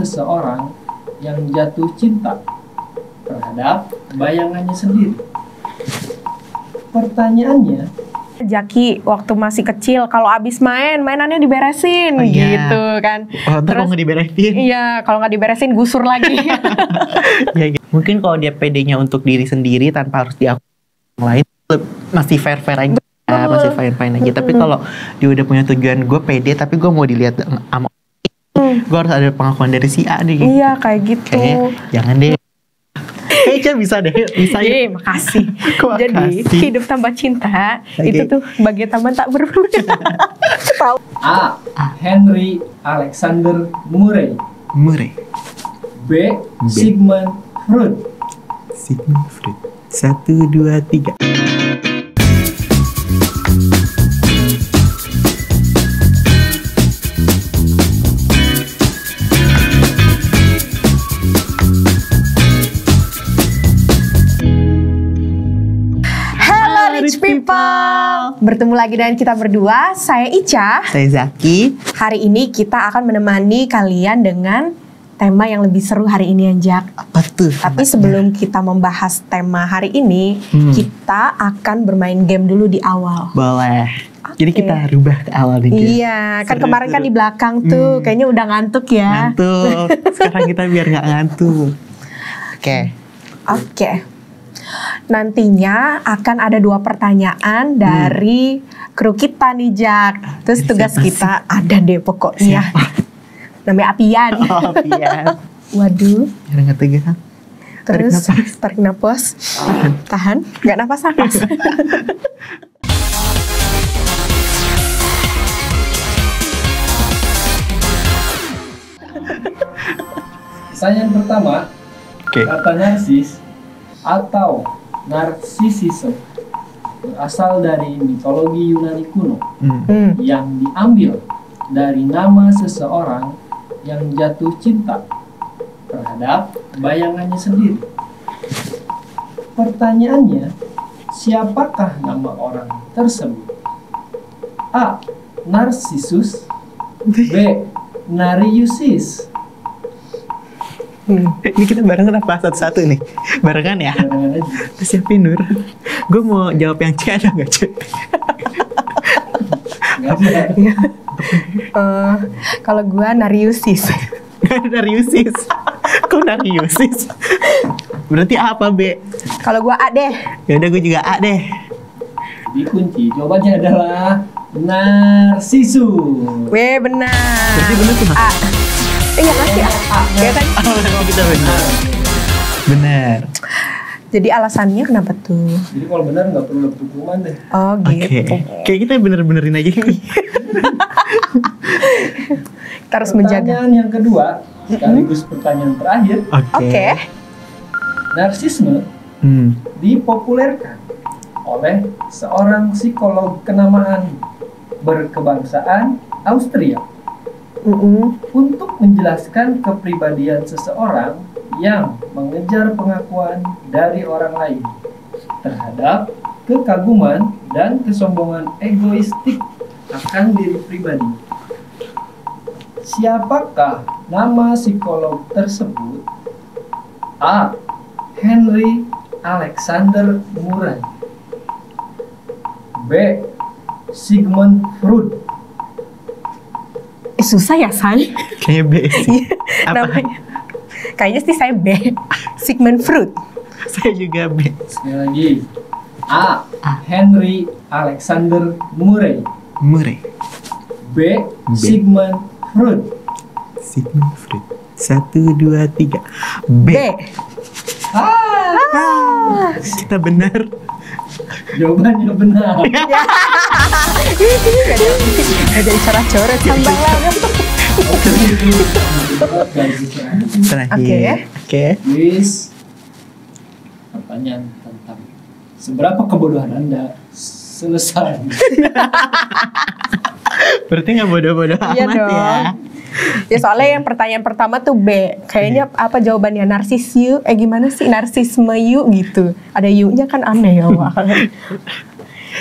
seseorang yang jatuh cinta terhadap bayangannya sendiri. Pertanyaannya, Jaki waktu masih kecil kalau abis mainannya diberesin gitu kan. Oh, terus kalau nggak diberesin? Iya, kalau nggak diberesin gusur lagi. Ya, gitu. Mungkin kalau dia pedenya untuk diri sendiri tanpa harus diakui orang lain masih fair aja, masih fine aja. Tapi kalau dia udah punya tujuan, gue pede tapi gue mau dilihat sama gue harus ada pengakuan dari si A nih. Iya kayak gitu. Kayaknya jangan deh. Kayaknya bisa deh, bisa ya. Makasih. Jadi makasih. hidup tanpa cinta itu tuh bagai taman tak berbuah. A. Henry Alexander Murray. B. Sigmund Freud. Sigmund Freud. 1, 2, 3. Rich people, bertemu lagi dengan kita berdua. Saya Ica, saya Zaki. Hari ini kita akan menemani kalian dengan tema yang lebih seru hari ini, Anjak. Apa tuh? Tapi sebelum kita membahas tema hari ini, kita akan bermain game dulu di awal. Boleh. Jadi kita rubah ke awal nih. Iya, kan kemarin kan di belakang tuh, kayaknya udah ngantuk ya. Ngantuk. Sekarang kita biar nggak ngantuk. Oke. Nantinya akan ada 2 pertanyaan dari kru kita nih, Jak. Terus tugas kita ada deh pokoknya. Namanya Apian. Oh, Apian. Waduh. Biar nggak tegang. Terus tarik napas. Tahan. Nggak napas-napas. Pertanyaan pertama, kata narsis atau narsisisme berasal dari mitologi Yunani kuno yang diambil dari nama seseorang yang jatuh cinta terhadap bayangannya sendiri. Pertanyaannya, siapakah nama orang tersebut? A. Narcissus. B. Nariusis. Ini kita barengan apa satu-satu nih? Barengan ya? Barengan aja. Siapin Nur. Gue mau jawab yang C ada nggak C? Kalau gue Nariusis. Nariusis. Kok Nariusis? Berarti A apa B? Kalau gue A deh. Ya udah gue juga A deh. Jadi kunci jawabannya adalah Narcissus. Weh, benar. Berarti benar tuh. A. Iya pasti A. Ya kan? Oh, kita benar. Benar. Jadi alasannya kenapa tuh? Jadi kalau benar nggak perlu dapat hukuman deh. Oh gitu. Kayak kita bener-benerin aja. Kita harus menjaga. Pertanyaan yang kedua, sekaligus pertanyaan terakhir. Oke. Narsisme dipopulerkan oleh seorang psikolog kenamaan berkebangsaan Austria untuk menjelaskan kepribadian seseorang yang mengejar pengakuan dari orang lain terhadap kekaguman dan kesombongan egoistik akan diri pribadi. Siapakah nama psikolog tersebut? A. Henry Alexander Murray. B. Sigmund Freud. Susah ya, Say? Kayaknya B sih. Namanya. Kayaknya sih saya B. Sigmund Freud. Saya juga B. Sekali lagi. A. Henry Alexander Murray. B. Sigmund Freud. Sigmund Freud. 1, 2, 3. B. Kita benar. Jawabannya benar. Gak jadi coret-coret sambal lah. Terakhir. Oke. Please. Pertanyaan tentang seberapa kebodohan Anda selesai. Berarti nggak bodoh-bodoh Iya amat dong. ya. Ya soalnya yang pertanyaan pertama tuh B. Kayaknya apa jawabannya? Narsis you? Gimana sih? Narsisme you gitu. Ada you-nya kan aneh ya.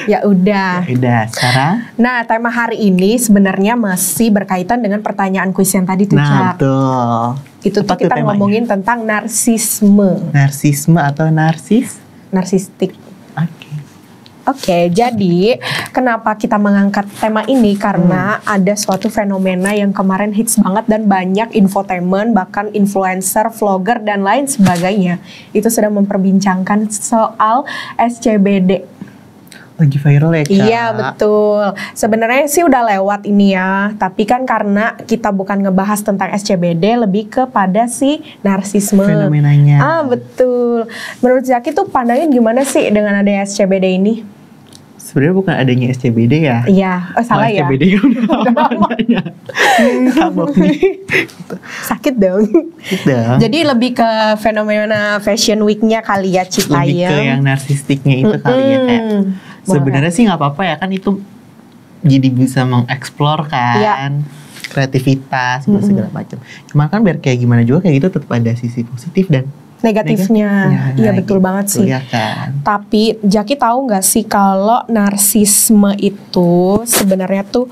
Ya udah. Udah, sekarang. Nah, tema hari ini sebenarnya masih berkaitan dengan pertanyaan kuis yang tadi tuh, Nah, Cak. betul. Itu tuh Apa tuh kita temanya? ngomongin tentang narsisme, Narsisme atau narsis? narsistik. Oke. Oke, jadi kenapa kita mengangkat tema ini? Karena ada suatu fenomena yang kemarin hits banget dan banyak infotainment, bahkan influencer, vlogger, dan lain sebagainya. Itu sedang memperbincangkan soal SCBD. Lagi viral ya, Kak? Iya, betul. Sebenarnya sih udah lewat ini ya, tapi kan karena kita bukan ngebahas tentang SCBD, lebih kepada si narsisme. Fenomenanya. Betul. Menurut Zaki tuh pandangin gimana sih dengan adanya SCBD ini? Sebenarnya bukan adanya SCBD ya. Iya, salah ya. SCBD kan udah lama adanya. Tabok nih. Sakit dong. Gitu. Jadi lebih ke fenomena Fashion Week-nya kali ya, Lebih ke Citayam. yang narsistiknya itu kali ya, kayak sebenarnya sih nggak apa-apa ya, kan itu jadi bisa mengeksplor kan Iya. kreativitas gitu, segala macam. Cuma kan biar kayak gimana juga kayak gitu tetap ada sisi positif dan Negatifnya. Iya, betul banget sih. Ya kan. Tapi Jaki tahu nggak sih kalau narsisme itu sebenarnya tuh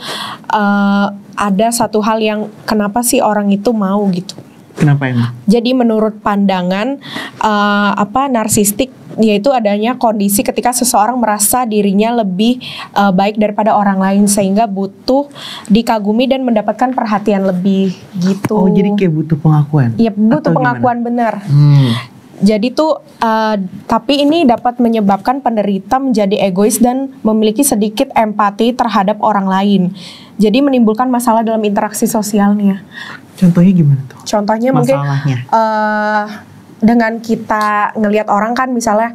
ada satu hal yang kenapa sih orang itu mau gitu. Kenapa emang? Jadi menurut pandangan narsistik yaitu adanya kondisi ketika seseorang merasa dirinya lebih baik daripada orang lain sehingga butuh dikagumi dan mendapatkan perhatian lebih gitu. Oh, jadi kayak butuh pengakuan? Iya, butuh Atau pengakuan benar. Jadi tuh, tapi ini dapat menyebabkan penderita menjadi egois dan memiliki sedikit empati terhadap orang lain. Jadi menimbulkan masalah dalam interaksi sosialnya. Contohnya gimana tuh? Contohnya mungkin Masalahnya? dengan kita ngelihat orang kan misalnya,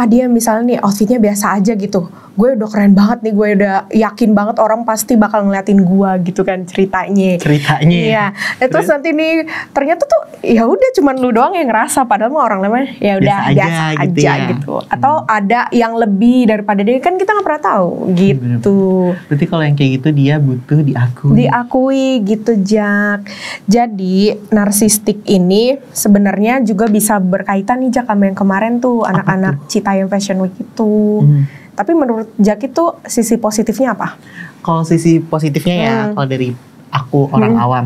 dia misalnya nih outfitnya biasa aja gitu. Gue udah keren banget nih, gue udah yakin banget orang pasti bakal ngeliatin gue gitu kan ceritanya. Iya. Terus nanti nih ternyata tuh ya udah cuman lu doang yang ngerasa, padahal mah orang lain ya udah biasa aja gitu. Atau ada yang lebih daripada dia, kan kita nggak pernah tahu gitu. Berarti kalau yang kayak gitu dia butuh diakui. Diakui gitu, Jak. Jadi narsistik ini sebenarnya juga bisa berkaitan nih, Jak, sama yang kemarin tuh anak-anak Citayam Fashion Week itu. Tapi menurut Jak itu sisi positifnya apa? Kalau sisi positifnya ya, kalau dari aku orang awam,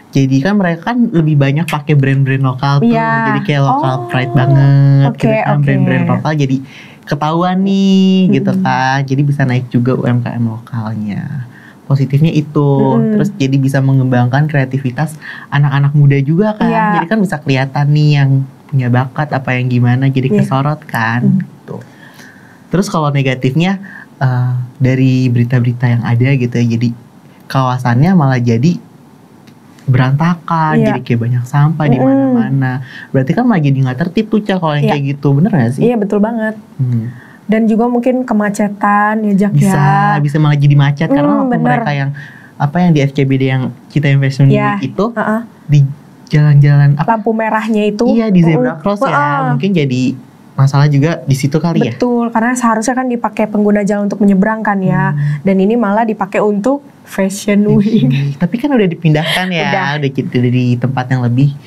jadi kan mereka kan lebih banyak pakai brand-brand lokal tuh, jadi kayak local pride banget, gitu kan. Brand-brand lokal jadi ketahuan nih, gitu kan. Jadi bisa naik juga UMKM lokalnya. Positifnya itu, terus jadi bisa mengembangkan kreativitas anak-anak muda juga kan. Jadi kan bisa kelihatan nih yang punya bakat apa yang gimana, jadi kesorot kan. Gitu. Terus kalau negatifnya dari berita-berita yang ada gitu ya, jadi kawasannya malah jadi berantakan, jadi kayak banyak sampah di mana-mana. Berarti kan malah jadi nggak tertib tuh, Cak, kalau yang kayak gitu, bener gak sih? Iya, betul banget. Dan juga mungkin kemacetan ya, Jak, bisa malah jadi macet karena mereka yang di FCBD yang Citayam Fashion Week itu di jalan-jalan lampu merahnya itu di zebra cross ya, mungkin jadi masalah juga di situ kali ya. Betul, karena seharusnya kan dipakai pengguna jalan untuk menyeberang kan ya, dan ini malah dipakai untuk Fashion Week. Tapi kan udah dipindahkan ya, udah di tempat yang lebih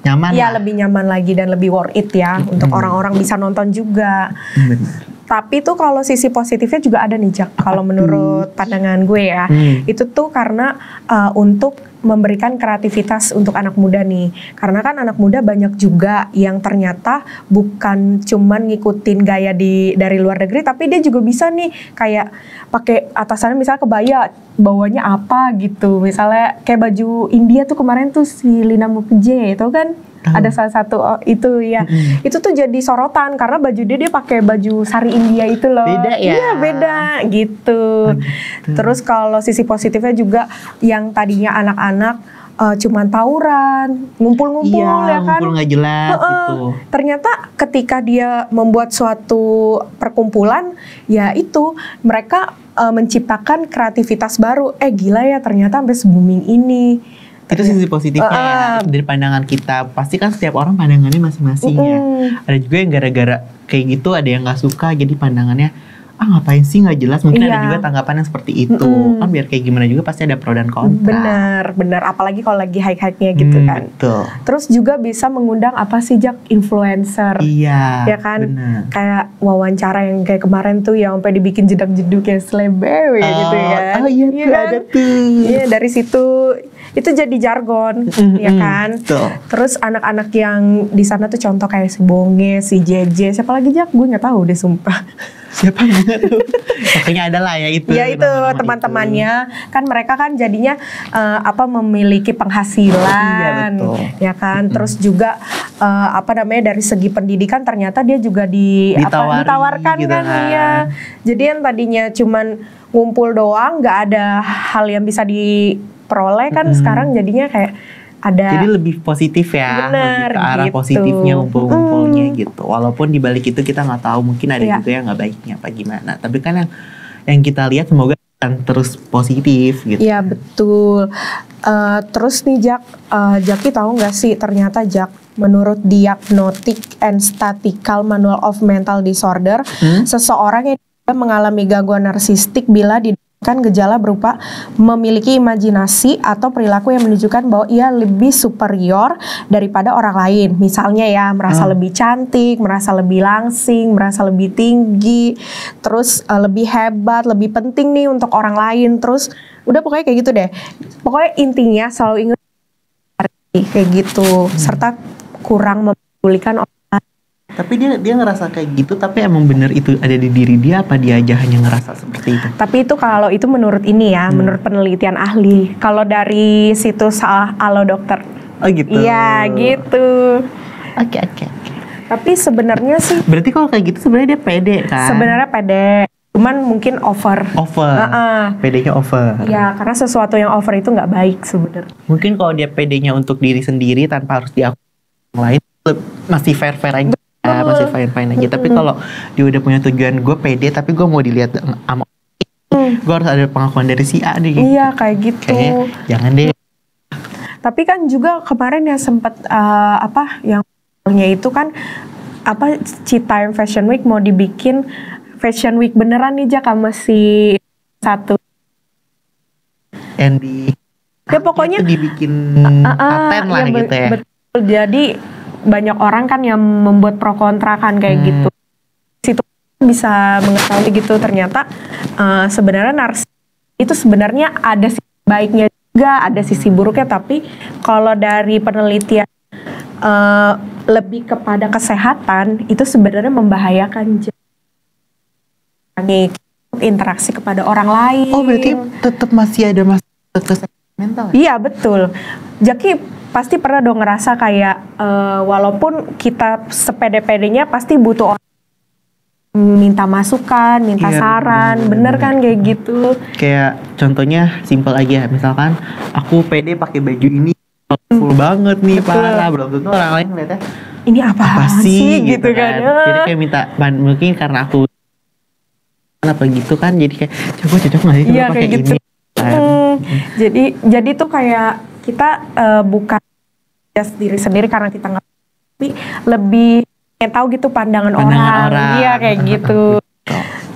nyaman. Iya, lebih nyaman lagi dan lebih worth it ya, untuk orang-orang bisa nonton juga. Benar. Tapi tuh kalau sisi positifnya juga ada nih, Jak. Kalau menurut pandangan gue ya, itu tuh karena untuk memberikan kreativitas untuk anak muda nih. Karena kan anak muda banyak juga yang ternyata bukan cuman ngikutin gaya dari luar negeri, tapi dia juga bisa nih kayak pakai atasannya misalnya kebaya, bawahnya apa gitu. Misalnya kayak baju India tuh kemarin tuh si Lina Mukherjee itu kan. Ada salah satu itu ya, itu tuh jadi sorotan karena baju dia pakai baju sari India itu loh. Beda ya? Iya, beda gitu. Terus kalau sisi positifnya juga yang tadinya anak-anak cuman tawuran, ngumpul-ngumpul ya kan. Ngumpul nggak jelas gitu. Ternyata ketika dia membuat suatu perkumpulan, ya itu mereka menciptakan kreativitas baru. Gila ya, ternyata sampai se-booming ini. Itu sisi positifnya ya, dari pandangan kita. Pasti kan setiap orang pandangannya masing-masing ya. Ada juga yang gara-gara kayak gitu ada yang gak suka, jadi pandangannya ngapain sih nggak jelas, mungkin ada Iya. juga tanggapan yang seperti itu. Kan biar kayak gimana juga pasti ada pro dan kontra. Benar, apalagi kalau lagi high-high-nya gitu kan. Betul. Terus juga bisa mengundang apa sih Jak, influencer. Iya. Ya kan, bener. kayak wawancara yang kayak kemarin tuh yang sampai dibikin jedak-jeduk kayak selebewe gitu kan. Oh iya tuh kan? ada tuh. Iya, dari situ itu jadi jargon, ya kan. Betul. Terus anak-anak yang di sana tuh contoh kayak si Bonge, si JJ, siapa lagi Jak? Gue nggak tahu deh sumpah. Siapa yang nggak tahu? Pokoknya ada lah ya itu. Ya itu nama-nama teman-temannya kan mereka kan jadinya memiliki penghasilan, Iya, betul. ya kan. Terus juga dari segi pendidikan ternyata dia juga ditawarkan gitu kan, kan. iya. Jadi yang tadinya cuman ngumpul doang, nggak ada hal yang bisa diperoleh kan, sekarang jadinya kayak ada. Jadi lebih positif ya, Bener, lebih ke arah gitu. positifnya, ngumpul-ngumpulnya gitu. Walaupun di balik itu kita nggak tahu, mungkin ada Iya. juga yang nggak baiknya apa gimana. Tapi kan yang kita lihat semoga akan terus positif gitu. Iya betul. Terus nih Jak, Jaki tahu nggak sih ternyata Jak, menurut Diagnostic and Statistical Manual of Mental Disorder, seseorang yang mengalami gangguan narsistik bila didapatkan gejala berupa memiliki imajinasi atau perilaku yang menunjukkan bahwa ia lebih superior daripada orang lain. Misalnya ya, merasa lebih cantik, merasa lebih langsing, merasa lebih tinggi, terus lebih hebat, lebih penting nih untuk orang lain. Terus udah pokoknya kayak gitu deh. Pokoknya intinya selalu ingat kayak gitu, serta kurang mempedulikan orang. Tapi dia ngerasa kayak gitu, tapi emang bener itu ada di diri dia, apa dia aja hanya ngerasa seperti itu? Tapi itu kalau itu menurut ini ya, menurut penelitian ahli. Kalau dari situs Halo Dokter. Oh gitu. Iya gitu. Oke. Tapi sebenarnya sih Berarti kalau kayak gitu sebenarnya dia pede kan? sebenarnya pede, cuman mungkin over. Pedenya over. Ya karena sesuatu yang over itu nggak baik sebenarnya. Mungkin kalau dia pedenya untuk diri sendiri tanpa harus diakui orang lain, masih fair aja. Masih fine aja. Tapi kalau dia udah punya tujuan, gue pede tapi gue mau dilihat sama gue harus ada pengakuan dari si A nih. Iya kayak gitu. Kayaknya jangan deh. Tapi kan juga kemarin ya sempat yang itu kan Citayam Fashion Week mau dibikin Fashion Week beneran nih Jak, sama si satu. And Ya pokoknya itu dibikin paten lah ya, gitu ya. Betul. Jadi banyak orang kan yang membuat pro kontra kan kayak gitu. Situ bisa mengetahui gitu ternyata sebenarnya narsis itu sebenarnya ada sisi baiknya juga, ada sisi buruknya. Tapi kalau dari penelitian lebih kepada kesehatan itu sebenarnya membahayakan interaksi kepada orang lain. Oh berarti tetap masih ada masalah kesehatan mental? Iya betul. Jaki pasti pernah dong ngerasa kayak walaupun kita sepede-pedenya pasti butuh orang minta masukan, minta saran, bener kan kayak gitu. Kayak contohnya simpel aja, misalkan aku pede pakai baju ini full banget nih, parah, belum tentu orang lain ngeliatnya ini apa sih gitu kan. Jadi kayak minta mungkin karena aku apa gitu kan, jadi kayak coba cocok nggak sih Iya pakai kayak gitu. ini. Jadi tuh kayak kita bukan diri sendiri karena kita nggak, tapi lebih tahu gitu pandangan orang. Iya kayak gitu.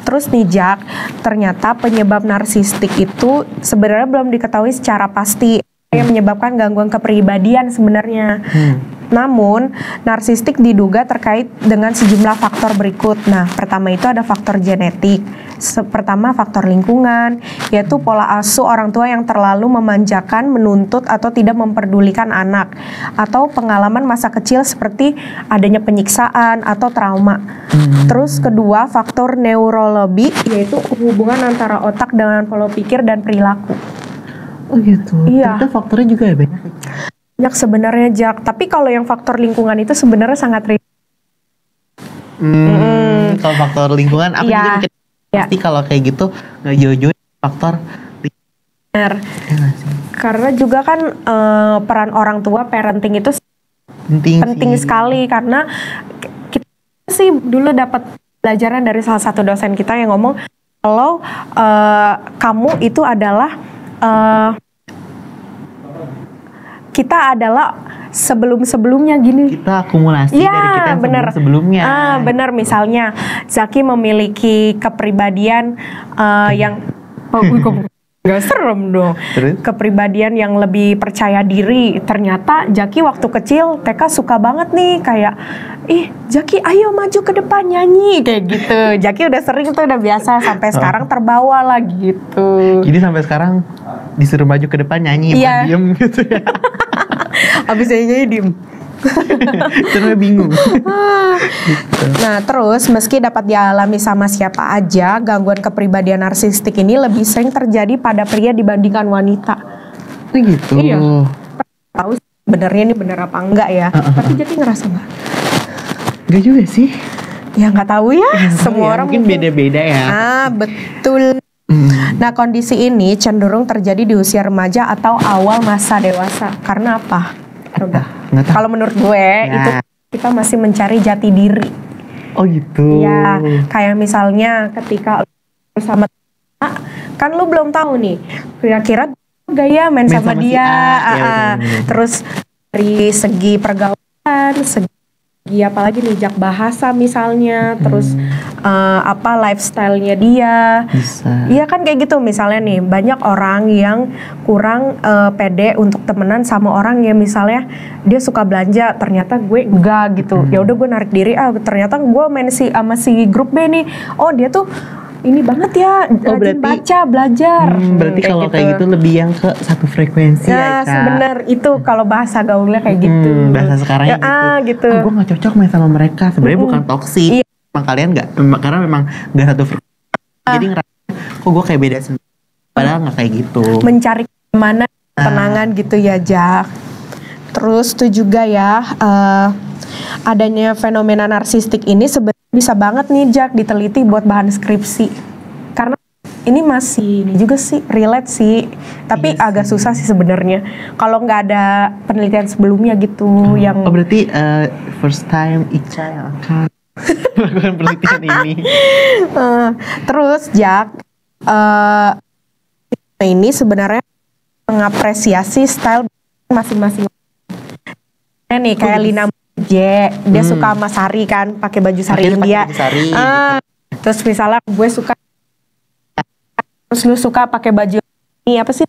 Terus nih Jak, ternyata penyebab narsistik itu sebenarnya belum diketahui secara pasti yang menyebabkan gangguan kepribadian sebenarnya. Namun, narsistik diduga terkait dengan sejumlah faktor berikut. Nah, pertama itu ada faktor genetik. Pertama, faktor lingkungan, yaitu pola asuh orang tua yang terlalu memanjakan, menuntut, atau tidak memperdulikan anak. Atau pengalaman masa kecil seperti adanya penyiksaan atau trauma. Terus kedua, faktor neurologi, yaitu hubungan antara otak dengan pola pikir dan perilaku. Oh gitu. Iya. Ternyata faktornya juga ya banyak. Banyak sebenarnya Jak, tapi kalau yang faktor lingkungan itu sebenarnya sangat Kalau faktor lingkungan, aku juga mikir pasti kalau kayak gitu nggak jauh-jauh faktor benar. Karena juga kan peran orang tua, parenting itu penting sekali, karena kita sih dulu dapat pelajaran dari salah satu dosen kita yang ngomong kalau kamu itu adalah kita adalah sebelum-sebelumnya gini. Kita akumulasi dari kita yang bener. sebelumnya. Bener, misalnya Zaki memiliki kepribadian yang gak serem dong. Terus? Kepribadian yang lebih percaya diri. Ternyata Zaki waktu kecil TK suka banget nih kayak, ih Zaki ayo maju ke depan nyanyi kayak gitu. Zaki udah sering tuh, udah biasa sampai sekarang terbawa lah gitu. Jadi sampai sekarang disuruh maju ke depan nyanyi, bukan Iya. diem gitu ya. Abis nyanyi diem. Terus bingung. Gitu. Nah terus meski dapat dialami sama siapa aja, gangguan kepribadian narsistik ini lebih sering terjadi pada pria dibandingkan wanita. Oh gitu. Iya. Tahu sebenarnya ini bener apa enggak ya? Tapi jadi ngerasa nggak? Enggak juga sih. Ya nggak tahu ya. Semua Ya, orang mungkin beda-beda ya. Betul. Nah kondisi ini cenderung terjadi di usia remaja atau awal masa dewasa. Karena apa? Coba. Nggak tahu. Kalau menurut gue Ya. itu kita masih mencari jati diri. Oh gitu. Ya, kayak misalnya ketika bersama teman, kan lu belum tahu nih kira-kira gaya main sama sama si dia. A. Ya, bener-bener. Terus dari segi pergaulan, segi apalagi nih jak bahasa misalnya, terus apa lifestyle-nya dia. Bisa. Iya kan kayak gitu, misalnya nih banyak orang yang kurang pede untuk temenan sama orang yang misalnya dia suka belanja, ternyata gue enggak gitu. Ya udah gue narik diri, ternyata gue main sama si grup B nih. Oh dia tuh ini banget ya, rajin baca, belajar. Berarti kalau kayak gitu lebih yang ke satu frekuensi Nah, ya, Kak. sebener itu kalau bahasa gaulnya kayak gitu. Bahasa sekarangnya gitu. Oh, gue gak cocok main sama mereka. Sebenarnya bukan toksik. Iya. Emang kalian gak, karena memang gak satu frekuensi. Jadi ngerasa, kok gue kayak beda sendiri. Padahal gak kayak gitu. Mencari kemana tenangan gitu ya, Jak. Terus tuh juga ya, adanya fenomena narsistik ini sebenarnya bisa banget nih Jak diteliti buat bahan skripsi. Karena ini masih ini juga sih relate sih, tapi agak susah sih sebenarnya. Kalau nggak ada penelitian sebelumnya gitu yang. Oh berarti first time Ica yang akan melakukan penelitian ini. Terus Jak, ini sebenarnya mengapresiasi style masing-masing. Nih kayak Lina J, dia suka sama Sari kan, pakai baju Sari Akhirnya India. pakai baju Sari, Terus misalnya gue suka, terus lu suka pakai baju ini apa sih?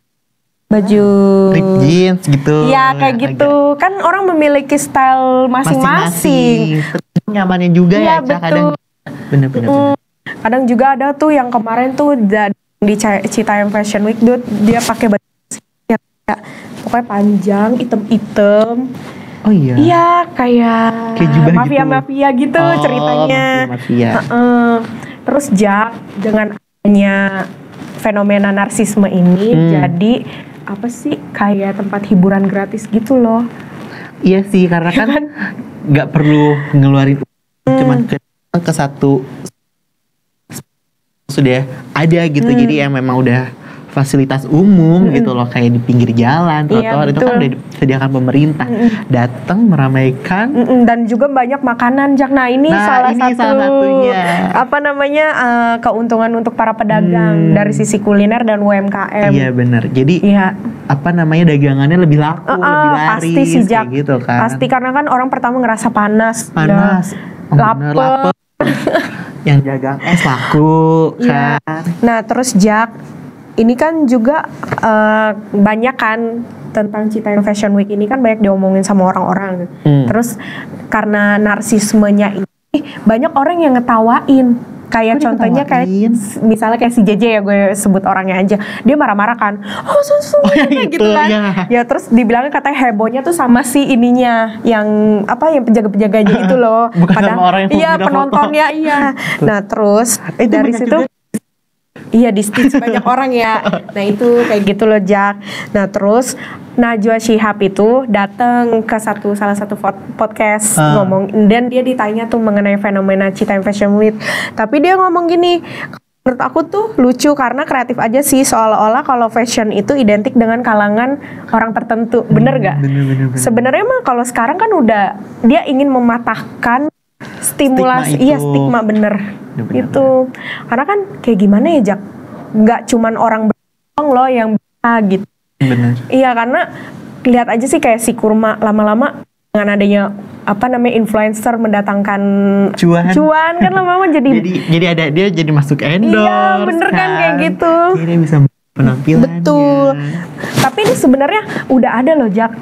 Baju Rip jeans gitu. Iya kayak gitu. Kan orang memiliki style masing-masing. Nyamannya juga Iya, ya, Ca, kadang. betul. Bener-bener. Kadang juga ada tuh yang kemarin tuh di Citayam Fashion Week dia pakai baju yang kayak pokoknya panjang, item-item. Oh iya. Iya kayak jubah mafia gitu Oh, ceritanya. mafia. Terus Jak dengan adanya fenomena narsisme ini jadi apa sih kayak tempat hiburan gratis gitu loh. Iya sih, karena kan nggak perlu ngeluarin cuman ke satu sudah ada gitu. Jadi yang memang udah fasilitas umum gitu loh, kayak di pinggir jalan, trotoar itu kan udah disediakan pemerintah. Datang meramaikan dan juga banyak makanan Jak. Nah ini salah satunya apa namanya keuntungan untuk para pedagang dari sisi kuliner dan UMKM. Iya benar. Jadi apa namanya dagangannya lebih laku, lebih laris pasti sih Jak. gitu kan. Pasti karena kan orang pertama ngerasa panas, lapar. Yang dagang es laku kan. Nah terus Jak, ini kan juga banyak kan tentang Citayam Fashion Week ini kan banyak diomongin sama orang-orang. Terus karena narsismenya ini banyak orang yang ngetawain. Kayak contohnya kayak misalnya kayak si JJ ya, gue sebut orangnya aja. Dia marah-marah kan. Kayak gitu kan. Ya terus dibilangnya katanya hebohnya tuh sama si ininya yang apa yang penjaga-penjaganya itu loh. Bukan sama orang yang iya penontonnya iya. Nah terus dari situ iya di Stitch banyak orang ya. Nah itu kayak gitu loh Jak. Nah terus Najwa Shihab itu datang ke salah satu podcast ngomong, dan dia ditanya tuh mengenai fenomena Citayam Fashion Week. Tapi dia ngomong gini, menurut aku tuh lucu karena kreatif aja sih, seolah-olah kalau fashion itu identik dengan kalangan orang tertentu. Bener gak? Bener. Sebenarnya mah kalau sekarang kan udah dia ingin mematahkan stimulasi, stigma bener. Itu karena kan kayak gimana ya Jak, nggak cuman orang doang loh yang bisa gitu. Bener. Iya karena lihat aja sih kayak si Kurma lama-lama dengan adanya apa namanya influencer mendatangkan cuan kan lama-lama jadi ada dia jadi masuk endorse. Iya bener kan kayak gitu. Jadi dia bisa penampilannya. Betul. Tapi ini sebenarnya udah ada loh Jak.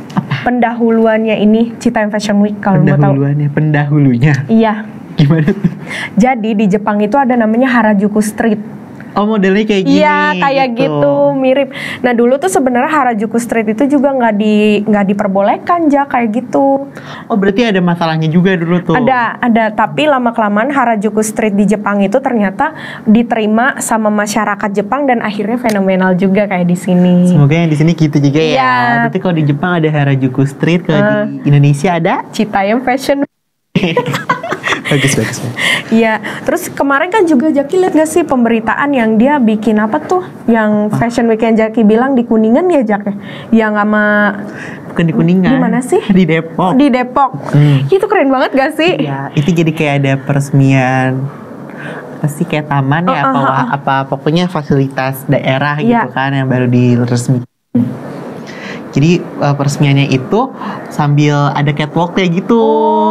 Pendahuluannya ini Citayam Fashion Week kalau mau tahu. Pendahulunya. Iya. Gimana tuh? Jadi di Jepang itu ada namanya Harajuku Street. Oh modelnya kayak gini. Iya kayak gitu mirip. Nah dulu tuh sebenarnya Harajuku Street itu juga nggak diperbolehkan Jak kayak gitu. Oh berarti ada masalahnya juga dulu tuh. Ada tapi lama kelamaan Harajuku Street di Jepang itu ternyata diterima sama masyarakat Jepang dan akhirnya fenomenal juga kayak di sini. Semoga yang di sini gitu juga ya. Iya. Berarti kalau di Jepang ada Harajuku Street, kalau di Indonesia ada Citayam Fashion. bagus. Iya, terus kemarin kan juga Jaki lihat gak sih pemberitaan yang dia bikin apa tuh? Yang Fashion Week yang Jaki bilang di Kuningan ya Jak ya? Yang sama bukan di Kuningan. Di mana sih? Di Depok. Di Depok. Itu keren banget gak sih? Iya, itu jadi kayak ada peresmian pasti kayak taman ya apa pokoknya fasilitas daerah gitu kan yang baru diresmikan. Jadi peresmiannya itu sambil ada catwalk kayak gitu.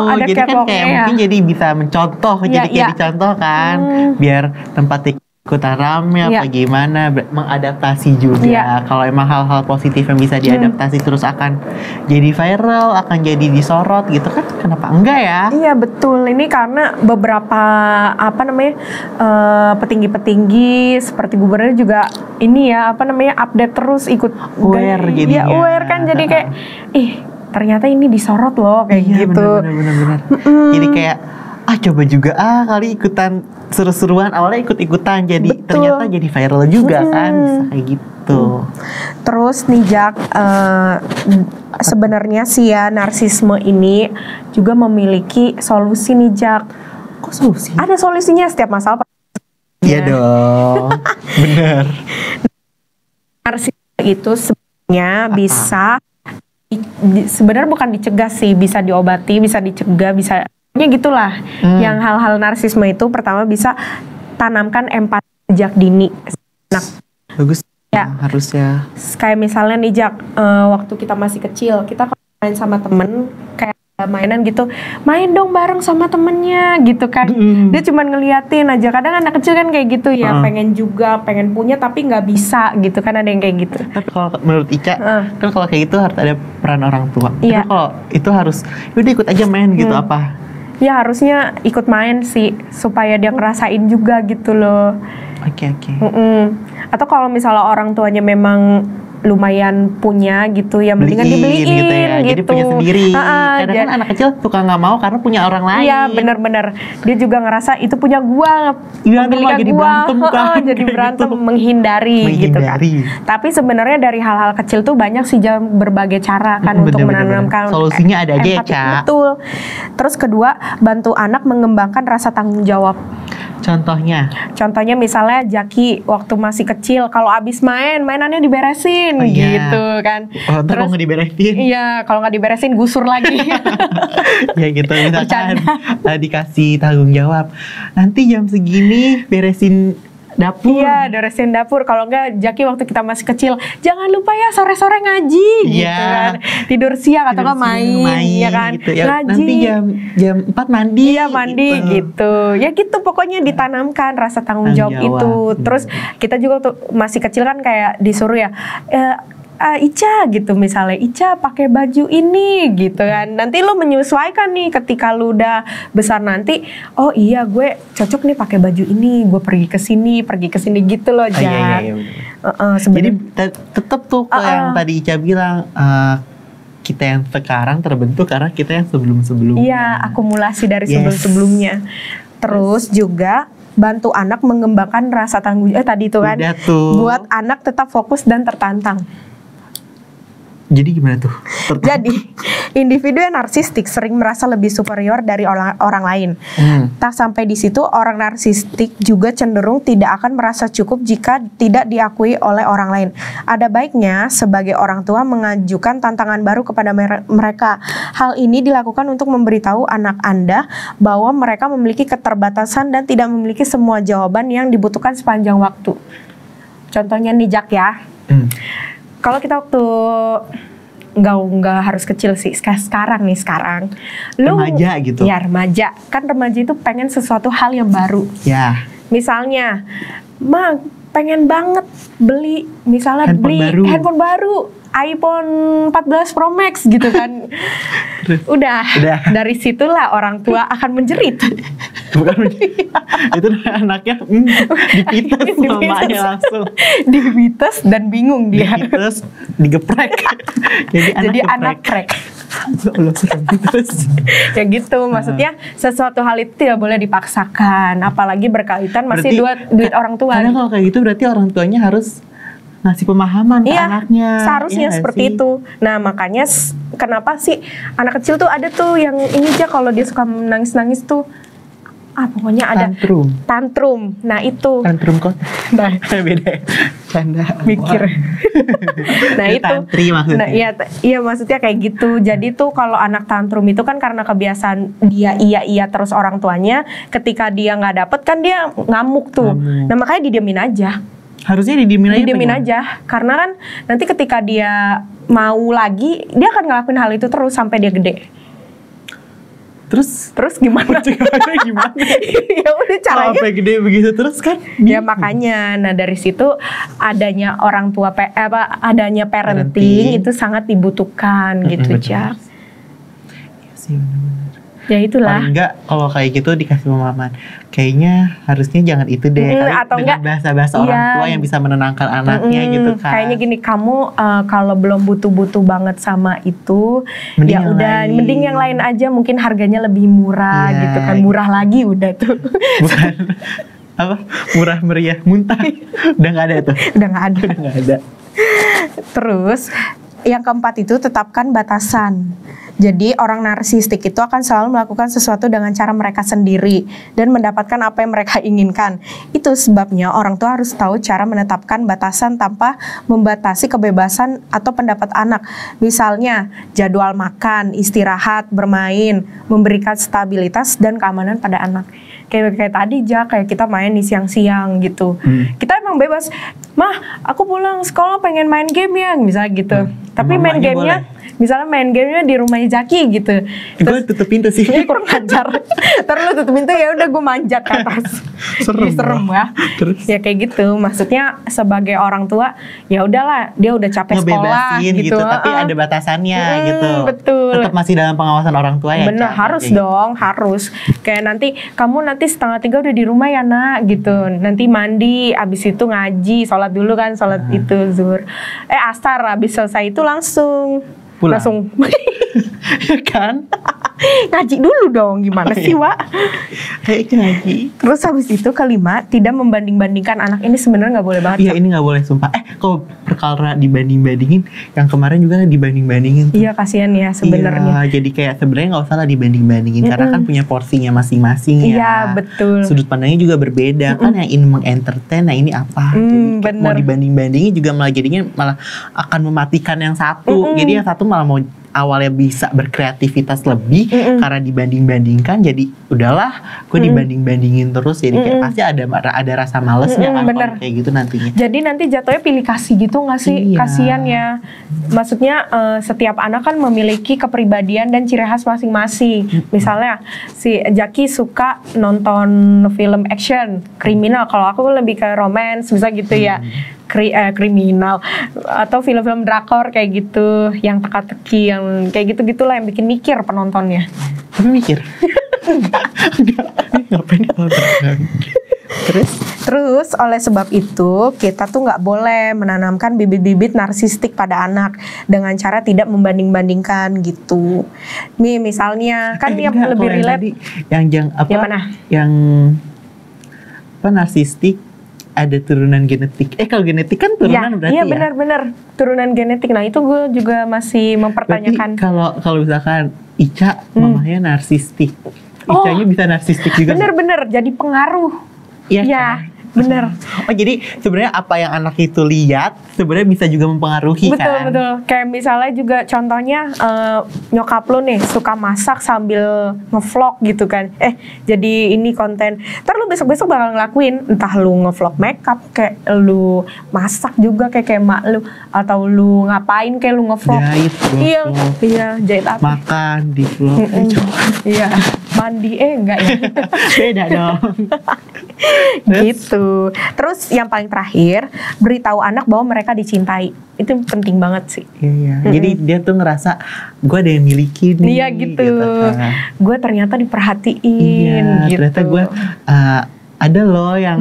Ada jadi kan kayak mungkin jadi bisa mencontoh, jadi kayak dicontoh kan, biar tempat ikutan rame apa gimana, mengadaptasi juga. Kalau emang hal-hal positif yang bisa diadaptasi terus akan jadi viral, akan jadi disorot gitu kan, kenapa enggak ya? Iya betul, ini karena beberapa apa namanya petinggi-petinggi seperti gubernur juga ini ya apa namanya update terus ikut aware jadinya. Iya aware kan jadi kayak ternyata ini disorot loh kayak gitu. Benar. Jadi kayak coba juga kali ikutan seru-seruan, awalnya ikut-ikutan jadi ternyata jadi viral juga kan, bisa kayak gitu. Terus nih Jak, sebenarnya sih ya narsisme ini juga memiliki solusi nih Jak. Kok solusi? Ada solusinya setiap masalah. Iya dong, bener. Narsisme itu sebenarnya bisa sebenarnya bukan dicegah sih, bisa diobati, bisa dicegah, bisa gitulah. Yang hal-hal narsisme itu pertama bisa tanamkan empati sejak dini. Nah, bagus ya harusnya. Kayak misalnya nih Jak, waktu kita masih kecil, kita main sama temen kayak mainan gitu, main dong bareng sama temennya gitu kan. Dia cuma ngeliatin aja. Kadang anak kecil kan kayak gitu ya, pengen juga, pengen punya tapi nggak bisa gitu kan, ada yang kayak gitu. Tapi kalau menurut Ica kan kalau kayak gitu harus ada peran orang tua. Iya. Tapi kalau itu harus udah ikut aja main gitu apa? Ya harusnya ikut main sih supaya dia ngerasain juga gitu loh. Oke. Atau kalau misalnya orang tuanya memang lumayan punya gitu ya mendingan dibeliin gitu ya. Jadi punya sendiri. Kadang kan anak kecil suka nggak mau karena punya orang lain. Iya benar-benar. Dia juga ngerasa itu punya gua. Iya jadi berantem kan. Jadi berantem gitu. menghindari gitu kan. Tapi sebenarnya dari hal-hal kecil tuh banyak sih berbagai cara kan untuk menanamkan solusinya ada aja ya Ca. Betul. Terus kedua, bantu anak mengembangkan rasa tanggung jawab. Contohnya misalnya Jaki waktu masih kecil kalau abis mainannya diberesin gitu kan. Terus kalau nggak diberesin? Iya, kalau nggak diberesin gusur lagi. Ya gitu misalkan dikasih tanggung jawab. Nanti jam segini beresin dapur. Iya, beresin dapur. Kalau enggak Jaki waktu kita masih kecil, jangan lupa ya sore-sore ngaji gitu kan. Tidur siang atau enggak main ya kan. Gitu. Ya, ngaji. Nanti jam 4 mandi. Iya, mandi gitu. Ya gitu pokoknya ditanamkan rasa tanggung jawab itu. Terus kita juga tuh masih kecil kan kayak disuruh ya Ica gitu misalnya, Ica pakai baju ini gitu kan. Nanti lo menyesuaikan nih ketika lo udah besar nanti, oh iya gue cocok nih pakai baju ini, gue pergi ke sini gitu loh Jak. Iya. Jadi tetap tuh yang tadi Ica bilang kita yang sekarang terbentuk karena kita yang sebelum-sebelumnya. Iya, akumulasi dari sebelum-sebelumnya. Terus juga bantu anak mengembangkan rasa tanggung jawab tadi itu kan. Buat anak tetap fokus dan tertantang. Jadi gimana tuh? Jadi individu yang narsistik sering merasa lebih superior dari orang lain. Tak sampai di situ, orang narsistik juga cenderung tidak akan merasa cukup jika tidak diakui oleh orang lain. Ada baiknya sebagai orang tua mengajukan tantangan baru kepada mereka. Hal ini dilakukan untuk memberitahu anak Anda bahwa mereka memiliki keterbatasan dan tidak memiliki semua jawaban yang dibutuhkan sepanjang waktu. Contohnya nih Jak ya. Kalau kita waktu nggak harus kecil sih. Sekarang lu Remaja gitu. ya remaja kan, remaja itu pengen sesuatu hal yang baru. Ya. Misalnya pengen banget beli misalnya handphone baru iPhone 14 Pro Max gitu kan. Udah. Dari situlah orang tua akan menjerit. Bukan itu anaknya dipites mamanya langsung. Dipites dan bingung dia. Dipites, digeprek. Jadi anak prek. Allah terus. Ya gitu, maksudnya sesuatu hal itu tidak boleh dipaksakan, apalagi berkaitan masih duit orang tua. Karena kalau kayak gitu berarti orang tuanya harus ngasih pemahaman ke anaknya. Seharusnya seperti itu. Nah makanya kenapa sih anak kecil tuh ada tuh yang ini aja kalau dia suka nangis-nangis tuh pokoknya ada tantrum. Nah itu tantrum kok. Nah beda. Canda. Mikir. Nah itu. Tantri maksudnya. Nah iya maksudnya kayak gitu. Jadi tuh kalau anak tantrum itu kan karena kebiasaan dia iya terus orang tuanya, ketika dia nggak dapet kan dia ngamuk tuh. Nah makanya didiemin aja. Harusnya didiemin aja. Karena kan nanti ketika dia mau lagi, dia akan ngelakuin hal itu terus sampai dia gede. Terus gimana? Gimana? Ya udah caranya. Sampai gede begitu terus kan? Ya makanya, nah dari situ adanya orang tua adanya parenting itu sangat dibutuhkan gitu Iya ya. sih benar-benar. Ya itulah. Paling enggak kalau kayak gitu dikasih pemahaman. Kayaknya harusnya jangan itu deh. Atau dengan bahasa-bahasa orang tua yang bisa menenangkan anaknya gitu kan. Kayaknya gini, kamu kalau belum butuh-butuh banget sama itu, mending yang lain aja, mungkin harganya lebih murah gitu kan. Murah lagi udah tuh. Bukan murah meriah muntah. Udah nggak ada tuh. Udah nggak ada. Terus yang keempat itu tetapkan batasan. Jadi orang narsistik itu akan selalu melakukan sesuatu dengan cara mereka sendiri dan mendapatkan apa yang mereka inginkan. Itu sebabnya orang tua harus tahu cara menetapkan batasan tanpa membatasi kebebasan atau pendapat anak. Misalnya jadwal makan, istirahat, bermain, memberikan stabilitas dan keamanan pada anak. Kayak tadi kayak kita main di siang-siang gitu. Kita emang bebas. Mah, aku pulang sekolah pengen main game ya, misalnya gitu. Tapi main gamenya, misalnya main gamenya di rumahnya Jaki gitu. Gue tutup pintu sih. Kurang ajar. Terus lu tutup pintu, ya udah gue manjat ke atas. Serem ya. Terus? Ya kayak gitu. Maksudnya sebagai orang tua, ya udahlah, dia udah capek sekolah gitu. Tapi ada batasannya gitu. Betul. Tetap masih dalam pengawasan orang tua ya. Bener, harus dong, harus. Kayak nanti 2:30 udah di rumah ya nak gitu. Nanti mandi, abis itu ngaji, sholat dulu kan, sholat itu zuhur. Asar, abis selesai itu langsung pulang. Ya kan? Ngaji dulu dong, gimana sih Wak? Ngaji. Terus habis itu kelima, tidak membanding-bandingkan anak. Ini sebenarnya nggak boleh banget. Iya, ini nggak boleh sumpah. Kalau perkara dibanding-bandingin, yang kemarin juga dibanding-bandingin. Iya, kasihan ya sebenarnya. Iya, jadi kayak sebenarnya nggak usah lah dibanding-bandingin karena kan punya porsinya masing-masing ya. Iya, betul. Sudut pandangnya juga berbeda kan, yang ini mengentertain, nah ini apa? Jadi mau dibanding-bandingin juga malah jadinya malah akan mematikan yang satu. Jadi yang satu malah mau awalnya bisa berkreativitas lebih karena dibanding-bandingkan, jadi udahlah gue dibanding-bandingin terus, jadi kayak pasti ada rasa malesnya kan kalau kayak gitu nantinya. Jadi nanti jatuhnya pilih kasih gitu nggak sih? Iya. Kasian ya. Maksudnya setiap anak kan memiliki kepribadian dan ciri khas masing-masing. Misalnya si Jaki suka nonton film action, kriminal. Kalau aku lebih ke romance, bisa gitu ya. Kriminal atau film-film drakor kayak gitu, yang teka-teki, yang kayak gitu-gitulah yang bikin mikir penontonnya. Tapi mikir. Ngapain Terus oleh sebab itu kita tuh nggak boleh menanamkan bibit-bibit narsistik pada anak dengan cara tidak membanding-bandingkan gitu. Nih misalnya kan yang lebih relate yang mana? Yang narsistik ada turunan genetik. Kalau genetik kan turunan berarti ya? Iya benar-benar turunan genetik. Nah itu gue juga masih mempertanyakan. Kalau misalkan Ica mamahnya narsistik, Icanya bisa narsistik juga. Bener-bener jadi pengaruh. Iya. bener. Oh jadi sebenarnya apa yang anak itu lihat sebenarnya bisa juga mempengaruhi Betul, kan? betul. Kayak misalnya juga contohnya nyokap lu nih suka masak sambil ngevlog gitu kan. Jadi ini konten. Ntar lu besok-besok bakal ngelakuin. Entah lu ngevlog makeup, kayak lu masak juga kayak mak lu. Atau lu ngapain kayak lu ngevlog. Jahit, Iya, vlog. iya, jahit apa? Makan di vlog. Iya, mandi enggak ya. Beda dong. Gitu. Terus yang paling terakhir, beritahu anak bahwa mereka dicintai. Itu penting banget sih. Iya. Jadi dia tuh ngerasa gue ada yang miliki nih. Iya gitu. Kan. Gue ternyata diperhatiin. Iya. Gitu. Ternyata gue ada loh yang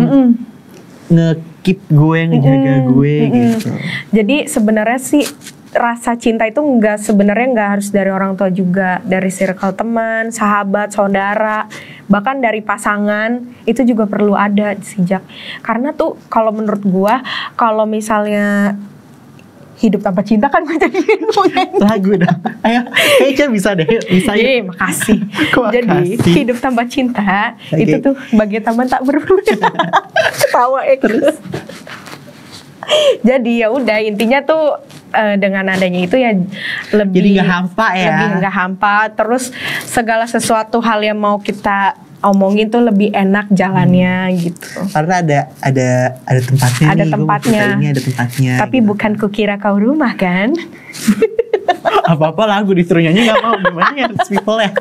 nge-keep gue, ngejaga gue gitu. Jadi sebenarnya sih rasa cinta itu sebenarnya nggak harus dari orang tua juga, dari circle teman, sahabat, saudara, bahkan dari pasangan itu juga perlu ada sih Jak. Karena tuh kalau menurut gua, kalau misalnya hidup tanpa cinta kan gue jadi Lagu dong. Ayo, kayaknya bisa deh. Bisa ya. makasih. Kok Jadi makasih? hidup tanpa cinta Oke. itu tuh bagai taman tak berbuah. Ketawa terus. Jadi ya udah intinya tuh dengan adanya itu ya lebih Jadi nggak hampa ya. Lebih nggak hampa. Terus segala sesuatu hal yang mau kita omongin tuh lebih enak jalannya gitu. Karena ada tempatnya Ada nih. tempatnya. Ini ada tempatnya. Tapi bukan kukira kau rumah kan? apa-apa lagu disuruh nyanyi nggak mau. Gimana ya people ya?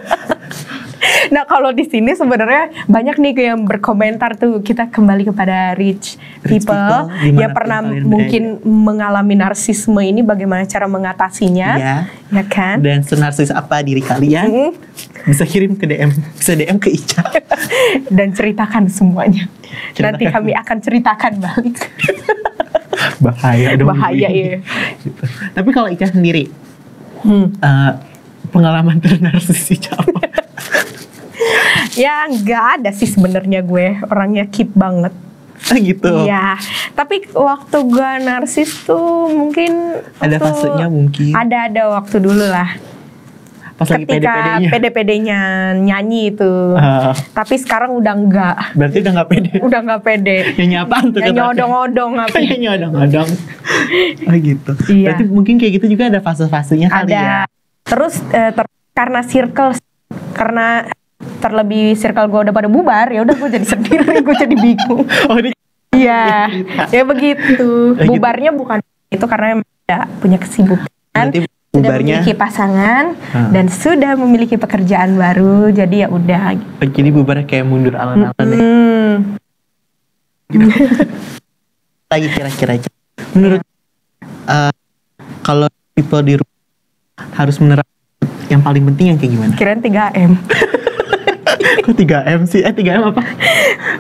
Nah kalau di sini sebenarnya banyak nih yang berkomentar tuh, kita kembali kepada rich people dimanapun yang pernah kalian mungkin mengalami narsisme ini, bagaimana cara mengatasinya, Iya. ya kan? Dan senarsis apa diri kalian? Bisa kirim ke DM, bisa DM ke Ica. Dan ceritakan semuanya. Nanti Ceritakan. kami akan ceritakan balik. Bahaya dong. Bahaya ya. Gitu. Tapi kalau Ica sendiri, pengalaman ternarsis Ica apa? Ya nggak ada sih sebenarnya, gue orangnya keep banget. Gitu. Iya, tapi waktu gue narsis tuh mungkin Ada waktu- fasenya mungkin. Ada waktu dulu lah. Pas lagi Ketika pede-pedenya. pede-pedenya nyanyi itu. Tapi sekarang udah enggak. Berarti udah gak pede. Udah enggak pede. Nyanyi apaan tuh? Nyanyi kata-kata? odong-odong apa. Nyanyi odong-odong. Oh gitu. Iya. Berarti mungkin kayak gitu juga ada fase-fasenya kali ya. Ada. Terus karena circle, karena terlebih circle gue udah pada bubar, ya udah gue jadi sendiri, gue jadi bingung. Oh ini Iya, ya begitu. gitu. Bubarnya bukan itu karena emang tidak punya kesibukan. berarti Sudah bubarnya. memiliki pasangan dan sudah memiliki pekerjaan baru, jadi ya udah. Jadi bubarnya kayak mundur alon-alon deh. Lagi kira-kira aja. Menurut kalau people di rumah harus menerapkan yang paling penting yang kayak gimana? Kirain 3M. Kok 3M sih? 3M apa?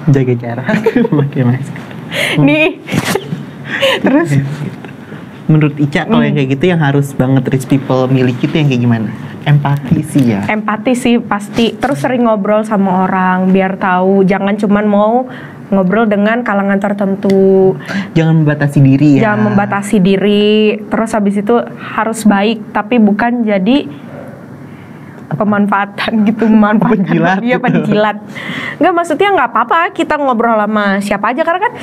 Jaga jarak, pakai masker. Nih. Terus Menurut Ica kalau yang kayak gitu yang harus banget rich people miliki itu yang kayak gimana? Empati sih ya. empati sih pasti. Terus sering ngobrol sama orang biar tahu, jangan cuman mau ngobrol dengan kalangan tertentu. Jangan membatasi diri ya. Jangan membatasi diri. Terus habis itu harus baik, tapi bukan jadi pemanfaatan gitu, memanfaatkan Penjilat dia, gitu. penjilat. Enggak, maksudnya nggak apa-apa kita ngobrol sama siapa aja, karena kan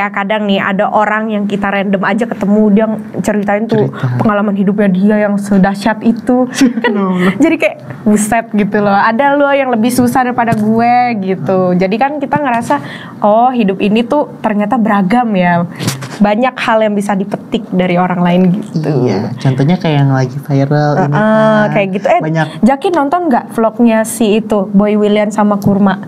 kadang nih ada orang yang kita random aja ketemu, dia ceritain tuh pengalaman hidupnya dia yang sedahsyat itu kan. Jadi kayak buset gitu loh, ada lo yang lebih susah daripada gue gitu. Jadi kan kita ngerasa oh hidup ini tuh ternyata beragam ya, banyak hal yang bisa dipetik dari orang lain gitu. Iya, contohnya kayak yang lagi viral ini kan. Kayak gitu. Banyak Jaki nonton nggak vlognya si itu Boy William sama Kurma?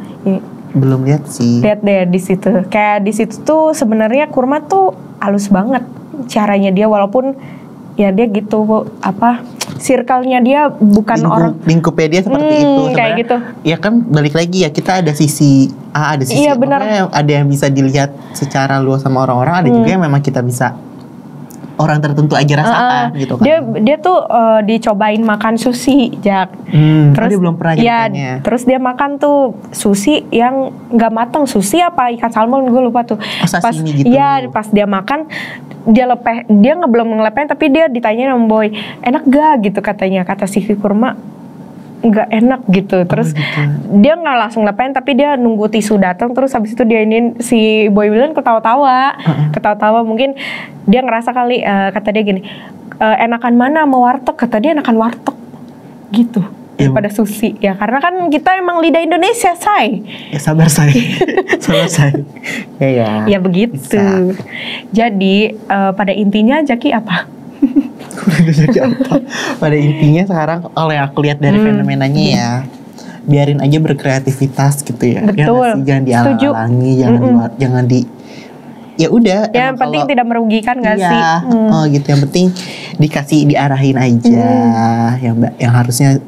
belum lihat sih. Lihat deh di situ. Kayak di situ tuh sebenarnya Kurma tuh halus banget caranya dia, walaupun ya dia gitu apa circle-nya dia bukan orang. Lingkupnya dia seperti itu Kayak sebenarnya. gitu. Ya kan balik lagi ya, kita ada sisi A, ada sisi Iya, B. benar. Makanya ada yang bisa dilihat secara luas sama orang-orang, ada juga yang memang kita bisa orang tertentu aja rasakan gitu kan. Dia tuh dicobain makan sushi, Jak. Terus dia belum pernah ya, nyobainnya. terus dia makan tuh sushi yang nggak matang, sushi apa ikan salmon gue lupa tuh. sashimi gitu. Iya, pas dia makan dia belum ngelepen, tapi dia ditanya sama Boy, enak gak gitu katanya, kata si Kurma. nggak enak gitu. Terus dia nggak langsung ngapain, tapi dia nunggu tisu datang, terus habis itu dia ini si Boy William ketawa-tawa mungkin dia ngerasa kali, kata dia gini, enakan mana mau warteg, kata dia enakan warteg gitu daripada sushi ya, karena kan kita emang lidah Indonesia, say. Ya sabar say. Sabar say. Ya begitu. Bisa. Jadi pada intinya Jaki apa? Pada intinya sekarang kalau yang aku lihat dari fenomenanya ya, biarin aja berkreativitas gitu ya. Betul. Jangan dihalang-halangi, jangan di ya udah. Yang penting tidak merugikan nggak sih? Oh gitu. Yang penting diarahin aja. Yang harusnya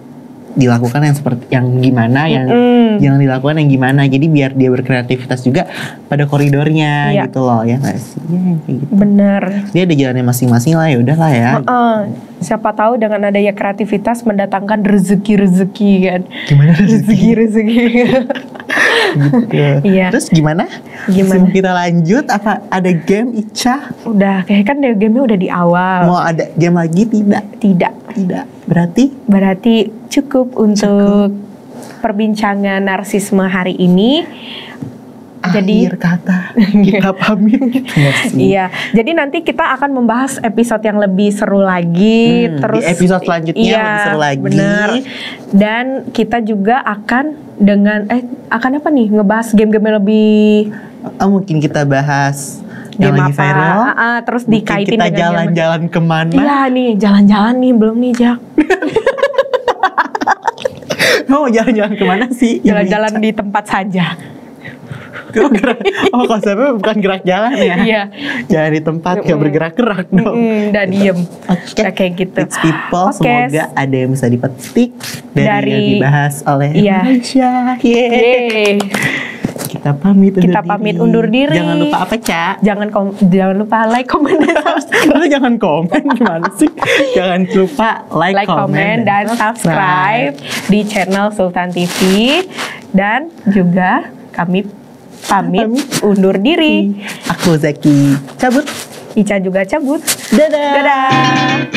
dilakukan yang seperti yang gimana, yang jangan dilakukan yang gimana. Jadi biar dia berkreativitas juga pada koridornya gitu loh, ya nggak sih? Ya, kayak gitu. Bener. Dia ada jalannya masing-masing lah, ya udahlah ya. Siapa tahu dengan adanya kreativitas mendatangkan rezeki kan? Gimana rezeki? Gitu. Iya. Terus gimana? Sebelum kita lanjut, apa ada game Ica? Udah, kayak kan game-nya udah di awal. Mau ada game lagi? Tidak. Berarti cukup untuk perbincangan narsisme hari ini. Jadi akhir kata kita pamit. Iya, jadi nanti kita akan membahas episode yang lebih seru lagi. Terus di episode selanjutnya lebih seru lagi. Bener. Dan kita juga akan akan apa nih? Ngebahas game-game yang lebih. Mungkin kita bahas game yang lagi apa? viral. Terus dikaitin kita jalan-jalan kemana? Iya nih, jalan-jalan nih belum nih Jak. Mau jalan-jalan kemana sih? Jalan-jalan di tempat saja. Konsepnya bukan gerak jalan ya? Iya. Jalan di tempat, gak bergerak-gerak dong. Udah diem. Kayak gitu. It's people, semoga ada yang bisa dipetik dari yang dibahas oleh Indonesia. Yeay. Kita pamit undur diri. Jangan lupa apa, Ca? Jangan lupa like, comment, dan subscribe. Jangan komen, gimana sih? Jangan lupa like, comment, dan subscribe di channel Sultan TV. Dan juga kami pamit undur diri. Aku Zaki cabut. Ica juga cabut. Dadah.